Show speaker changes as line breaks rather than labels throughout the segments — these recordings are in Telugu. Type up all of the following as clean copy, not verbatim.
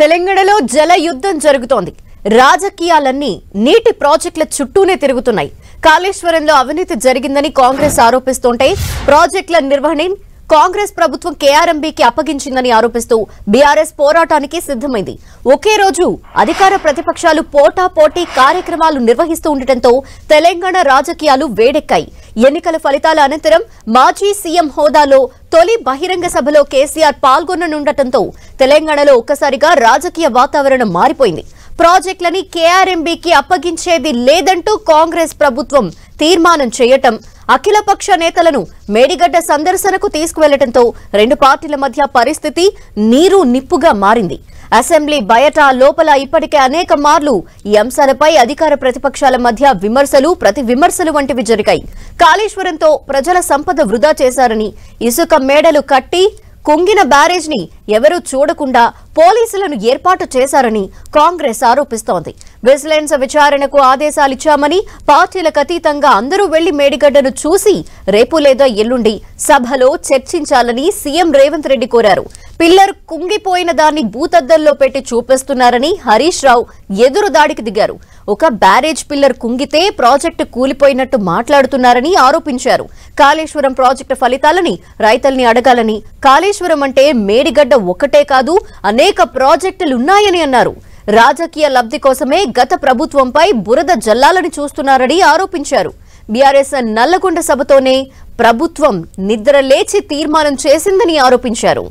తెలంగాణలో జల యుద్ధం జరుగుతోంది. రాజకీయాలన్నీ నీటి ప్రాజెక్టుల చుట్టూనే తిరుగుతున్నాయి. కాళేశ్వరంలో అవినీతి జరిగిందని కాంగ్రెస్ ఆరోపిస్తుంటే ప్రాజెక్టుల నిర్వహణ కాంగ్రెస్ ప్రభుత్వం కేఆర్ఎంబీకి అప్పగించిందని ఆరోపిస్తూ బీఆర్ఎస్ పోరాటానికి సిద్ధమైంది. ఒకే రోజు అధికార ప్రతిపక్షాలు పోటాపోటీ కార్యక్రమాలు నిర్వహిస్తూ ఉండటంతో తెలంగాణ రాజకీయాలు వేడెక్కాయి. ఎన్నికల ఫలితాల అనంతరం మాజీ సీఎం హోదాలో తొలి బహిరంగ సభలో కేసీఆర్ పాల్గొననుండటంతో తెలంగాణలో ఒక్కసారిగా రాజకీయ వాతావరణం మారిపోయింది. ప్రాజెక్టులని కేఆర్ఎంబీకి అప్పగించేది లేదంటూ కాంగ్రెస్ ప్రభుత్వం తీర్మానం చేయటం, అఖిలపక్ష నేతలను మేడిగడ్డ సందర్శనకు తీసుకువెళ్లడంతో రెండు పార్టీల మధ్య పరిస్థితి నీరు నిప్పుగా మారింది. అసెంబ్లీ బయట లోపల ఇప్పటికే అనేక మార్లు ఈ అంశాలపై అధికార ప్రతిపక్షాల మధ్య విమర్శలు, ప్రతి విమర్శలు వంటివి జరిగాయి. కాళేశ్వరంతో ప్రజల సంపద వృధా చేశారని, ఇసుక మేడలు కట్టి కుంగిన బ్యారేజ్ ని ఎవరూ చూడకుండా పోలీసులను ఏర్పాటు చేశారని కాంగ్రెస్ ఆరోపిస్తోంది. విజిలెన్స్ విచారణకు ఆదేశాలిచ్చామని, పార్టీలకు అతీతంగా అందరూ వెళ్లి మేడిగడ్డను చూసి రేపు లేదా ఎల్లుండి సభలో చర్చించాలని సీఎం రేవంత్ రెడ్డి కోరారు. పిల్లర్ కుంగిపోయిన దాన్ని భూతద్దంలో పెట్టి చూపిస్తున్నారని హరీష్ రావు ఎదురు దాడికి దిగారు. ఒక బ్యారేజ్ పిల్లర్ కుంగితే ప్రాజెక్టు కూలిపోయినట్టు మాట్లాడుతున్నారని ఆరోపించారు. కాళేశ్వరం ప్రాజెక్టు ఫలితాలని రైతుల్ని అడగాలని, కాళేశ్వరం అంటే మేడిగడ్డ ఒక్కటే కాదు అనేక ప్రాజెక్టులున్నాయని అన్నారు. రాజకీయ లబ్ధి కోసమే గత ప్రభుత్వంపై బురద జల్లాలని చూస్తున్నారని ఆరోపించారు. బీఆర్ఎస్ నల్లగొండ సభతోనే ప్రభుత్వం నిద్రలేచి తీర్మానం చేసిందని ఆరోపించారు.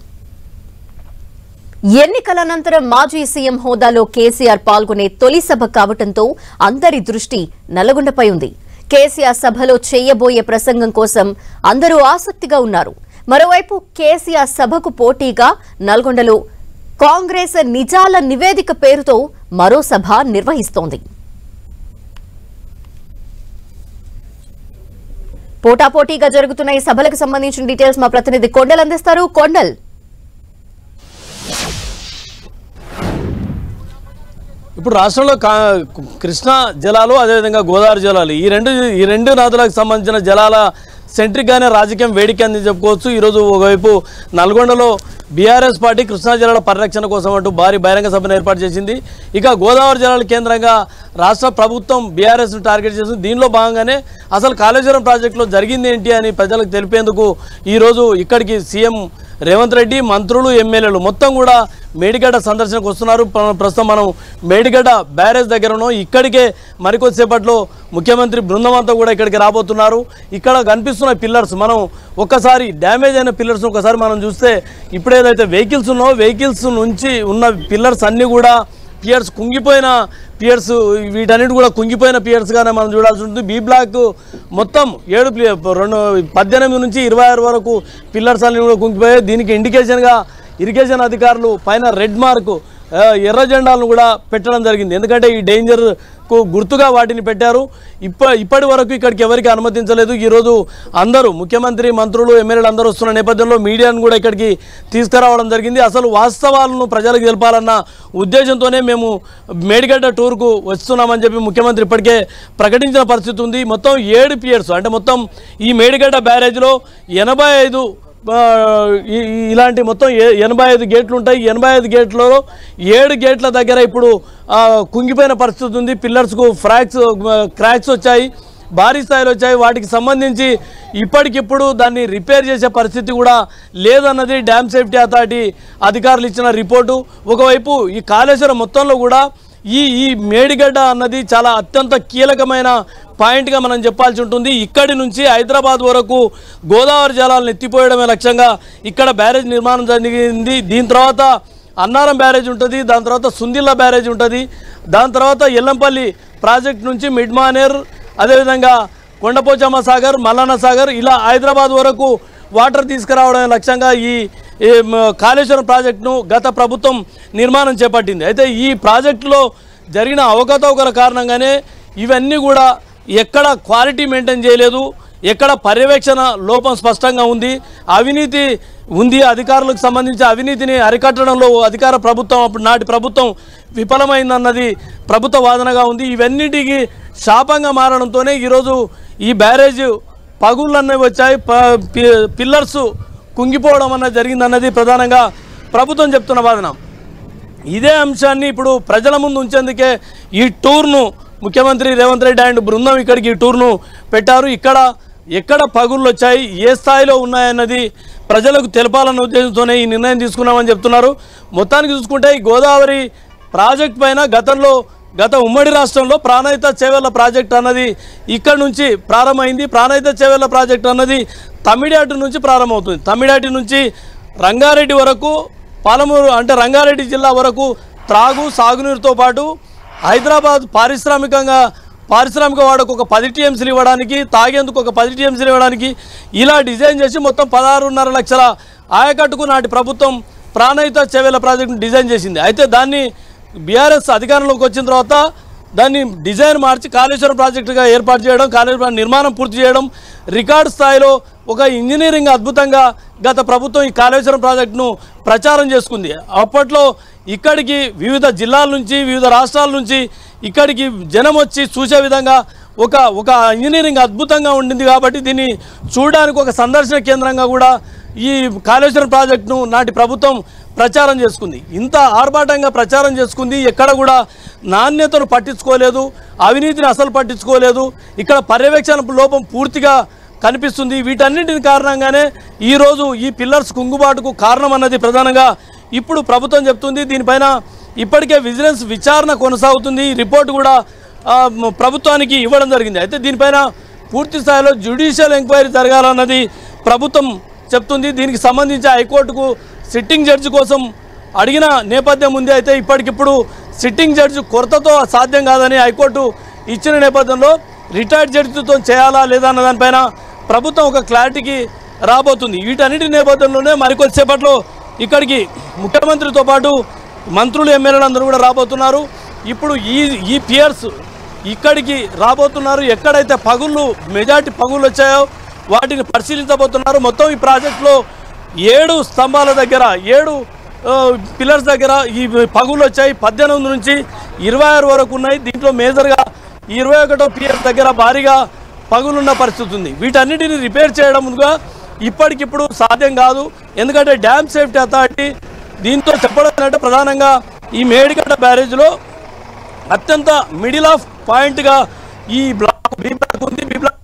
ఎన్నికల అనంతరం మాజీ సీఎం హోదాలో కేసీఆర్ పాల్గొనే తొలి సభ కావడంతో అందరి దృష్టి నల్లగొండపై ఉంది. కేసీఆర్ సభలో చేయబోయే ప్రసంగం కోసం అందరూ ఆసక్తిగా ఉన్నారు. మరోవైపు కేసీఆర్ సభకు పోటీగా నల్గొండలో కాంగ్రెస్ నిజాల నివేదిక పేరుతో మరో సభ నిర్వహిస్తోంది. పోటాపోటీగా జరుగుతున్న ఈ సభలకు సంబంధించిన డీటెయిల్స్ మా ప్రతినిధి కొండల్ అందిస్తారు. కొండల్,
ఇప్పుడు రాష్ట్రంలో కృష్ణా జలాలు, అదేవిధంగా గోదావరి జలాలు, ఈ రెండు నదులకు సంబంధించిన జలాల సెంట్రిక్గానే రాజకీయం వేడికి అంది చెప్పుకోవచ్చు. ఈరోజు ఒకవైపు నల్గొండలో బీఆర్ఎస్ పార్టీ కృష్ణా జలాల పరిరక్షణ కోసం అంటూ భారీ బహిరంగ సభను ఏర్పాటు చేసింది. ఇక గోదావరి జలాల కేంద్రంగా రాష్ట్ర ప్రభుత్వం బీఆర్ఎస్ను టార్గెట్ చేసింది. దీనిలో భాగంగానే అసలు కాళేశ్వరం ప్రాజెక్టులో జరిగింది ఏంటి అని ప్రజలకు తెలిపేందుకు ఈరోజు ఇక్కడికి సీఎం రేవంత్ రెడ్డి, మంత్రులు, ఎమ్మెల్యేలు మొత్తం కూడా మేడిగడ్డ సందర్శనకు వస్తున్నారు. ప్రస్తుతం మనం మేడిగడ్డ బ్యారేజ్ దగ్గర ఉన్నాం. ఇక్కడికే మరికొద్దిసేపట్లో ముఖ్యమంత్రి బృందం అంతా కూడా ఇక్కడికి రాబోతున్నారు. ఇక్కడ కనిపిస్తున్న పిల్లర్స్, మనం ఒక్కసారి డ్యామేజ్ అయిన పిల్లర్స్ ఒకసారి మనం చూస్తే, ఇప్పుడు ఏదైతే వెహికల్స్ ఉన్నాయో వెహికల్స్ నుంచి ఉన్న పిల్లర్స్ అన్నీ కూడా పియర్స్, కుంగిపోయిన పియర్స్, వీటన్నిటి కూడా కుంగిపోయిన పియర్స్గానే మనం చూడాల్సి ఉంటుంది. బీ బ్లాక్ మొత్తం 18 నుంచి 26 వరకు పిల్లర్స్ అన్ని కూడా కుంగిపోయాయి. దీనికి ఇండికేషన్గా ఇరిగేషన్ అధికారులు పైన రెడ్ మార్కు, ఎర్ర జెండాలను కూడా పెట్టడం జరిగింది. ఎందుకంటే ఈ డేంజర్కు గుర్తుగా వాటిని పెట్టారు. ఇప్పటి వరకు ఇక్కడికి ఎవరికి అనుమతించలేదు. ఈరోజు అందరూ ముఖ్యమంత్రి, మంత్రులు, ఎమ్మెల్యేలు అందరూ వస్తున్న నేపథ్యంలో మీడియాను కూడా ఇక్కడికి తీసుకురావడం జరిగింది. అసలు వాస్తవాలను ప్రజలకు తెలపాలన్న ఉద్దేశంతోనే మేము మేడిగడ్డ టూర్కు వస్తున్నామని చెప్పి ముఖ్యమంత్రి ఇప్పటికే ప్రకటించిన పరిస్థితి ఉంది. మొత్తం 7 పియర్స్, అంటే మొత్తం ఈ మేడిగడ్డ బ్యారేజ్లో 85 ఇలాంటి మొత్తం 85 గేట్లు ఉంటాయి. 85 గేట్లలో 7 గేట్ల దగ్గర ఇప్పుడు కుంగిపోయిన పరిస్థితి ఉంది. పిల్లర్స్కు క్రాక్స్ వచ్చాయి, భారీ స్థాయిలో వచ్చాయి. వాటికి సంబంధించి ఇప్పటికిప్పుడు దాన్ని రిపేర్ చేసే పరిస్థితి కూడా లేదన్నది డ్యామ్ సేఫ్టీ అథారిటీ అధికారులు ఇచ్చిన రిపోర్టు. ఒకవైపు ఈ కాళేశ్వరం మొత్తంలో కూడా ఈ మేడిగడ్డ అన్నది చాలా అత్యంత కీలకమైన పాయింట్గా మనం చెప్పాల్సి ఉంటుంది. ఇక్కడి నుంచి హైదరాబాద్ వరకు గోదావరి జలాలను ఎత్తిపోయడమే లక్ష్యంగా ఇక్కడ బ్యారేజ్ నిర్మాణం జరిగింది. దీని తర్వాత అన్నారం బ్యారేజ్ ఉంటుంది, దాని తర్వాత సుందిల్లా బ్యారేజ్ ఉంటుంది, దాని తర్వాత ఎల్లంపల్లి ప్రాజెక్ట్ నుంచి మిడ్మానేర్, అదేవిధంగా కొండపోచమ్మ సాగర్, మల్లన్న సాగర్, ఇలా హైదరాబాద్ వరకు వాటర్ తీసుకురావడమే లక్ష్యంగా ఈ కాళేశ్వరం ప్రాజెక్టును గత ప్రభుత్వం నిర్మాణం చేపట్టింది. అయితే ఈ ప్రాజెక్టులో జరిగిన అవకతవకల కారణంగానే ఇవన్నీ కూడా ఎక్కడ క్వాలిటీ మెయింటైన్ చేయలేదు, ఎక్కడ పర్యవేక్షణ లోపం స్పష్టంగా ఉంది, అవినీతి ఉంది. అధికారులకు సంబంధించి అవినీతిని అరికట్టడంలో అధికార ప్రభుత్వం, అప్పుడు నాటి ప్రభుత్వం విఫలమైందన్నది ప్రభుత్వ వాదనగా ఉంది. ఇవన్నిటికీ శాపంగా మారడంతోనే ఈరోజు ఈ బ్యారేజ్ పగుళ్ళన్నీ వచ్చాయి, పిల్లర్స్ కుంగిపోవడం అన్నది జరిగిందన్నది ప్రధానంగా ప్రభుత్వం చెప్తున్న వాదన. ఇదే అంశాన్ని ఇప్పుడు ప్రజల ముందు ఉంచేందుకే ఈ టూర్ను ముఖ్యమంత్రి రేవంత్ రెడ్డి అండ్ బృందం ఇక్కడికి ఈ టూర్ను పెట్టారు. ఎక్కడ పగుళ్ళు వచ్చాయి, ఏ స్థాయిలో ఉన్నాయన్నది ప్రజలకు తెలపాలన్న ఉద్దేశంతోనే ఈ నిర్ణయం తీసుకున్నామని చెప్తున్నారు. మొత్తానికి చూసుకుంటే ఈ గోదావరి ప్రాజెక్ట్ పైన గత ఉమ్మడి రాష్ట్రంలో ప్రాణహిత చేవెళ్ల ప్రాజెక్ట్ అన్నది ఇక్కడి నుంచి ప్రారంభమైంది. ప్రాణహిత చేవెళ్ల ప్రాజెక్ట్ అన్నది తమిళాటి నుంచి ప్రారంభమవుతుంది. తమిళాటి నుంచి రంగారెడ్డి వరకు, పాలమూరు అంటే రంగారెడ్డి జిల్లా వరకు త్రాగు సాగునీరుతో పాటు హైదరాబాద్ పారిశ్రామిక వాడకు ఒక 10 టీఎంసీలు ఇవ్వడానికి, తాగేందుకు ఒక 10 టీఎంసీలు ఇవ్వడానికి ఇలా డిజైన్ చేసి మొత్తం 16.5 లక్షల ఆయకట్టుకు నాటి ప్రభుత్వం ప్రాణహిత చేవెళ్ల ప్రాజెక్టును డిజైన్ చేసింది. అయితే దాన్ని బీఆర్ఎస్ అధికారంలోకి వచ్చిన తర్వాత దాన్ని డిజైన్ మార్చి కాళేశ్వరం ప్రాజెక్టుగా ఏర్పాటు చేయడం, కాళేశ్వరం నిర్మాణం పూర్తి చేయడం, రికార్డు స్థాయిలో ఒక ఇంజనీరింగ్ అద్భుతంగా గత ప్రభుత్వం ఈ కాళేశ్వరం ప్రాజెక్టును ప్రచారం చేసుకుంది. అప్పట్లో ఇక్కడికి వివిధ జిల్లాల నుంచి, వివిధ రాష్ట్రాల నుంచి ఇక్కడికి జనం వచ్చి చూసే విధంగా ఒక ఇంజనీరింగ్ అద్భుతంగా ఉండింది. కాబట్టి దీన్ని చూడడానికి ఒక సందర్శన కేంద్రంగా కూడా ఈ కాళేశ్వరం ప్రాజెక్టును నాటి ప్రభుత్వం ప్రచారం చేసుకుంది. ఇంత ఆర్భాటంగా ప్రచారం చేసుకుంది. ఎక్కడ కూడా నాణ్యతను పట్టించుకోలేదు, అవినీతిని అసలు పట్టించుకోలేదు. ఇక్కడ పర్యవేక్షణ లోపం పూర్తిగా కనిపిస్తుంది. వీటన్నింటిని కారణంగానే ఈరోజు ఈ పిల్లర్స్ కుంగుబాటుకు కారణం అన్నది ప్రధానంగా ఇప్పుడు ప్రభుత్వం చెప్తుంది. దీనిపైన ఇప్పటికే విజిలెన్స్ విచారణ కొనసాగుతుంది. ఈ రిపోర్టు కూడా ప్రభుత్వానికి ఇవ్వడం జరిగింది. అయితే దీనిపైన పూర్తి స్థాయిలో జ్యుడిషియల్ ఎంక్వైరీ జరగాలన్నది ప్రభుత్వం చెప్తుంది. దీనికి సంబంధించి హైకోర్టుకు సిట్టింగ్ జడ్జి కోసం అడిగిన నేపథ్యం ఉంది. అయితే ఇప్పటికిప్పుడు సిట్టింగ్ జడ్జి కొరతతో సాధ్యం కాదని హైకోర్టు ఇచ్చిన నేపథ్యంలో రిటైర్డ్ జడ్జితో చేయాలా లేదా అన్న దానిపైన ప్రభుత్వం ఒక క్లారిటీకి రాబోతుంది. వీటన్నిటి నేపథ్యంలోనే మరికొద్దిసేపట్లో ఇక్కడికి ముఖ్యమంత్రితో పాటు మంత్రులు, ఎమ్మెల్యేలు అందరూ కూడా రాబోతున్నారు. ఇప్పుడు ఈ పియర్స్ ఇక్కడికి రాబోతున్నారు. ఎక్కడైతే మెజార్టీ పగుళ్ళు వచ్చాయో వాటిని పరిశీలించబోతున్నారు. మొత్తం ఈ ప్రాజెక్టులో 7 స్తంభాల దగ్గర, 7 పిల్లర్స్ దగ్గర ఈ పగుళ్ళు వచ్చాయి. 18 నుంచి 26 వరకు ఉన్నాయి. దీంట్లో మేజర్గా 21వ పియర్ దగ్గర భారీగా పగులున్న పరిస్థితి ఉంది. వీటన్నిటిని రిపేర్ చేయడంగా ఇప్పటికిప్పుడు సాధ్యం కాదు. ఎందుకంటే డ్యామ్ సేఫ్టీ అథారిటీ దీంతో చెప్పడం ఏంటంటే ప్రధానంగా ఈ మేడిగడ్డ బ్యారేజ్లో అత్యంత మిడిల్ ఆఫ్ పాయింట్గా ఈ బ్లాక్ బి బ్లాక్ ఉంది. బి బ్లాక్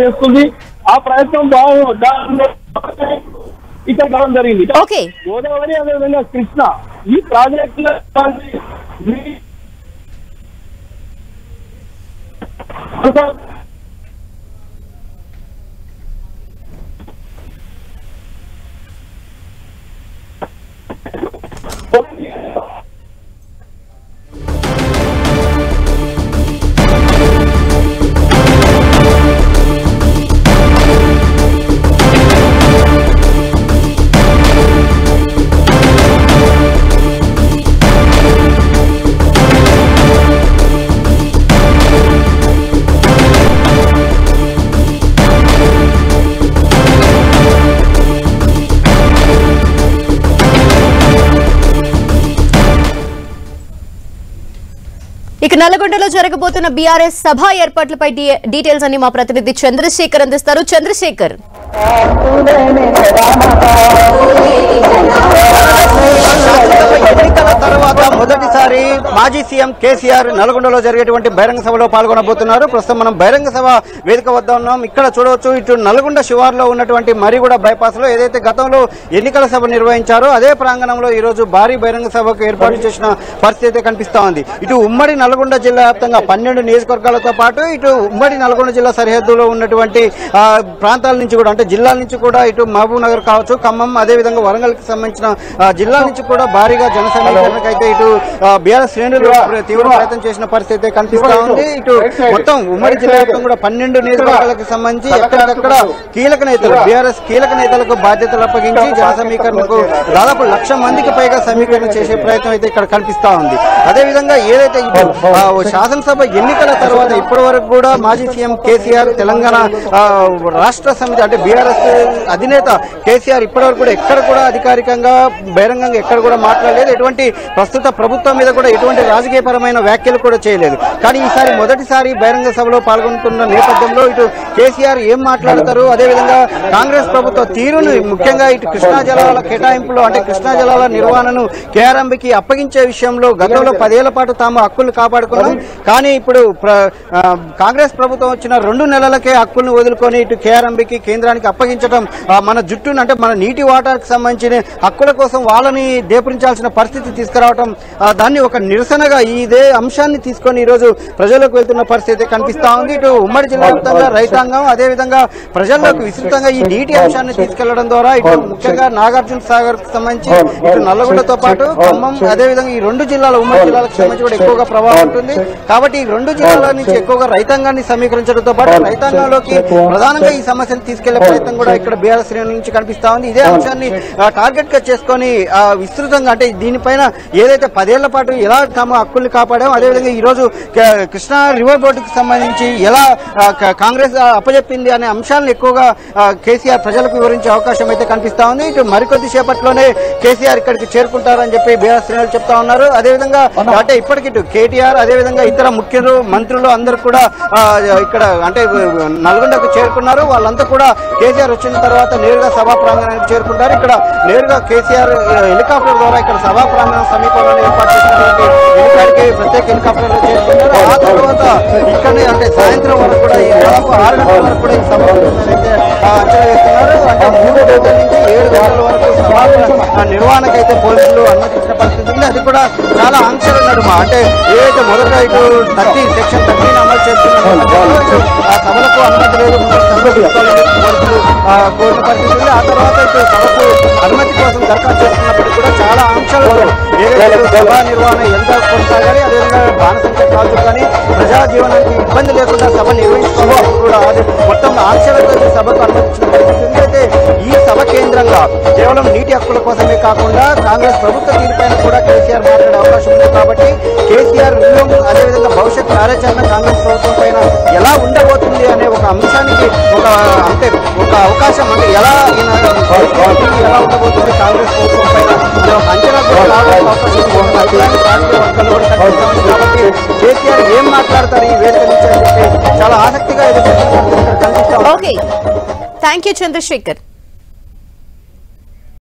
చేస్తుంది. ఆ ప్రయత్నం ఇక్కడ కావడం జరిగింది. గోదావరి అదేవిధంగా కృష్ణ ఈ ప్రాజెక్టుల
ఇక నల్లగొండలో జరగబోతున్న బీఆర్ఎస్ సభ ఏర్పాట్లపై డీటెయిల్స్ అన్ని మా ప్రతినిధి చంద్రశేఖర్ అందిస్తారు. చంద్రశేఖర్,
ఎన్నికల తర్వాత మొదటిసారి మాజీ సీఎం కేసీఆర్ నల్గొండలో జరిగేటువంటి బహిరంగ సభలో పాల్గొనబోతున్నారు. ప్రస్తుతం మనం బహిరంగ సభ వేదిక వద్ద ఉన్నాం. ఇక్కడ చూడవచ్చు, ఇటు నల్గొండ శివార్లో ఉన్నటువంటి మరిగూడ బైపాస్ లో ఏదైతే గతంలో ఎన్నికల సభ నిర్వహించారో అదే ప్రాంగణంలో ఈ రోజు భారీ బహిరంగ సభకు ఏర్పాటు చేసిన పరిస్థితి కనిపిస్తా ఉంది. ఇటు ఉమ్మడి నల్గొండ జిల్లా వ్యాప్తంగా 12 నియోజకవర్గాలతో పాటు ఇటు ఉమ్మడి నల్గొండ జిల్లా సరిహద్దులో ఉన్నటువంటి ప్రాంతాల నుంచి కూడా, అంటే జిల్లాల నుంచి కూడా, ఇటు మహబూబ్ నగర్ కావచ్చు, ఖమ్మం, అదేవిధంగా వరంగల్ కి సంబంధించిన జిల్లాల నుంచి కూడా భారీగా జన సమీకరణకు అయితే ఇటు బీఆర్ఎస్ శ్రేణులు తీవ్ర ప్రయత్నం చేసిన పరిస్థితి కనిపిస్తా ఉంది. ఇటు మొత్తం ఉమ్మడి జిల్లా వ్యాప్తంగా కూడా 12 నియోజకవర్గాలకు సంబంధించి ఎక్కడికక్కడ కీలక నేతలు, బీఆర్ఎస్ కీలక నేతలకు బాధ్యతలు అప్పగించి జన సమీకరణకు దాదాపు 1,00,000 మందికి పైగా సమీకరణ చేసే ప్రయత్నం అయితే ఇక్కడ కనిపిస్తా ఉంది. అదేవిధంగా ఏదైతే ఇటు శాసనసభ ఎన్నికల తర్వాత ఇప్పటి వరకు కూడా మాజీ సీఎం కేసీఆర్ తెలంగాణ రాష్ట్ర సమితి అంటే బీఆర్ఎస్ అధినేత కేసీఆర్ ఇప్పటివరకు కూడా ఎక్కడ కూడా అధికారికంగా బహిరంగంగా ఎక్కడ కూడా మాట్లాడలేదు. ఎటువంటి ప్రస్తుత ప్రభుత్వం మీద కూడా ఎటువంటి రాజకీయపరమైన వ్యాఖ్యలు కూడా చేయలేదు. కానీ ఈసారి మొదటిసారి బహిరంగ సభలో పాల్గొంటున్న నేపథ్యంలో ఇటు కేసీఆర్ ఏం మాట్లాడతారు, అదేవిధంగా కాంగ్రెస్ ప్రభుత్వ తీరును ముఖ్యంగా ఇటు కృష్ణా జలాల కేటాయింపులో అంటే కృష్ణా జలాల నిర్వహణను కేఆర్ఎంబీకి అప్పగించే విషయంలో గతంలో 10 ఏళ్ల పాటు తాము హక్కులు కాపాడుకున్నాం. కానీ ఇప్పుడు కాంగ్రెస్ ప్రభుత్వం వచ్చిన 2 నెలలకే హక్కులను వదులుకొని ఇటు కేఆర్ఎంబీకి కేంద్రానికి అప్పగించడం మన జుట్టును అంటే మన నీటి వాటానికి సంబంధించిన హక్కుల కోసం వాళ్ళని దేపరించాల్సిన పరిస్థితి తీసుకురావడం దాన్ని ఒక నిరసనగా ఇదే అంశాన్ని తీసుకొని ఈరోజు ప్రజలకు వెళ్తున్న పరిస్థితి కనిపిస్తా ఉంది. ఇటు ఉమ్మడి జిల్లా వ్యాప్తంగా రైతాంగం అదేవిధంగా ప్రజల్లోకి విస్తృతంగా ఈ నీటి అంశాన్ని తీసుకెళ్లడం ద్వారా ఇటు ముఖ్యంగా నాగార్జున సాగర్ కు సంబంధించి ఇటు నల్లగొండతో పాటు ఖమ్మం అదేవిధంగా ఈ 2 జిల్లాల ఉమ్మడి జిల్లాలకు సంబంధించి కూడా ఎక్కువగా ప్రభావం ఉంటుంది. కాబట్టి ఈ 2 జిల్లాల నుంచి ఎక్కువగా రైతాంగాన్ని సమీకరించడంతో పాటు రైతాంగంలోకి ప్రధానంగా ఈ సమస్యను తీసుకెళ్లే ప్రయత్నం కూడా ఇక్కడ బీఆర్ఎస్ శ్రేణుల నుంచి కనిపిస్తా ఉంది. ఇదే అంశాన్ని టార్గెట్ గా చేసుకొని విస్తృతంగా అంటే దీనిపైన ఏదైతే 10 ఏళ్ల పాటు ఎలా తమ హక్కుల్ని కాపాడాం, అదేవిధంగా ఈ రోజు కృష్ణా రివర్ బోర్డుకు సంబంధించి ఎలా కాంగ్రెస్ అప్పచెప్పింది అనే అంశాలను ఎక్కువగా కేసీఆర్ ప్రజలకు వివరించే అవకాశం అయితే కనిపిస్తా ఉంది. ఇటు మరికొద్ది సేపట్లోనే కేసీఆర్ ఇక్కడికి చేరుకుంటారని చెప్పి బీఆర్ఎస్ శ్రేణులు చెప్తా ఉన్నారు. అదేవిధంగా అంటే ఇప్పటికి ఇటు కేటీఆర్ అదేవిధంగా ఇతర ముఖ్యులు మంత్రులు అందరూ కూడా ఇక్కడ అంటే నల్గొండకు చేరుకున్నారు. వాళ్ళంతా కూడా కేసీఆర్ వచ్చిన తర్వాత నేరుగా సభా ప్రాంగణానికి చేరుకుంటారు. ఇక్కడ నేరుగా కేసీఆర్ హెలికాప్టర్ ద్వారా ఇక్కడ సభా ప్రాంగణం సమీపంలో ఏర్పాటు చేసినటువంటి హెలికాప్టర్కి ప్రత్యేక హెలికాప్టర్ లో చేరుకుంటారు. ఆ తర్వాత ఇక్కడనే అంటే సాయంత్రం వరకు కూడా ఈ దాదాపు 6 గంటల వరకు కూడా ఈ సభ అయితే అంచనా వేస్తున్నారు. అంటే 3 గంటల నుంచి 7 గంటల వరకు సభా నిర్వహణకైతే పోలీసులు అనుమతించిన పరిస్థితి ఉంది. అది కూడా చాలా ఆంక్షలు నడుమ అంటే ఏదైతే మొదట ఇటు సెక్షన్ 30 అమలు చేస్తున్నారు ఆ సభలకు అనుమతి లేదు పోలీసులు కోరిన పరిస్థితి ఉంది. ఆ తర్వాత ఇటు సభకు అనుమతి కోసం దరఖాస్తు చేస్తున్నప్పటికీ కూడా చాలా ఆంక్షలు ఏదైతే సభా నిర్వహణ ఎంత కొనసాగాలి, అదేవిధంగా బాణసంఖ్య కాల్చు కానీ ప్రజా జీవనానికి ఇబ్బంది లేకుండా సభ నిర్వహించుకోవాలి కూడా అది మొత్తం ఆంక్షలతో ఈ సభకు అనుమతించిన పరిస్థితి ఉంది. అయితే ఈ సభ కేంద్రంగా కేవలం నీటి హక్కుల కోసమే కాకుండా కాంగ్రెస్ ప్రభుత్వ తీరుపైన కూడా కేసీఆర్ మాట్లాడే అవకాశం ఉంది. కాబట్టి కేసీఆర్ వ్యూహం అదేవిధంగా భవిష్యత్ కార్యాచరణ కాంగ్రెస్ ప్రభుత్వం పైన ఎలా ఉండబోతుంది అనే ఒక అంశానికి ఒక అవకాశం అంటే ఎలా ఉండబోతుంది కాంగ్రెస్ ప్రభుత్వం పైన అంచనా కూడా రావడానికి అవకాశం ఉంది. కాబట్టి కేసీఆర్ ఏం మాట్లాడతారు ఈ వేదిక నుంచి అని చెప్పి చాలా ఆసక్తిగా ఎదురు కనిపిస్తాం.
Okay, thank you Chandrasekhar.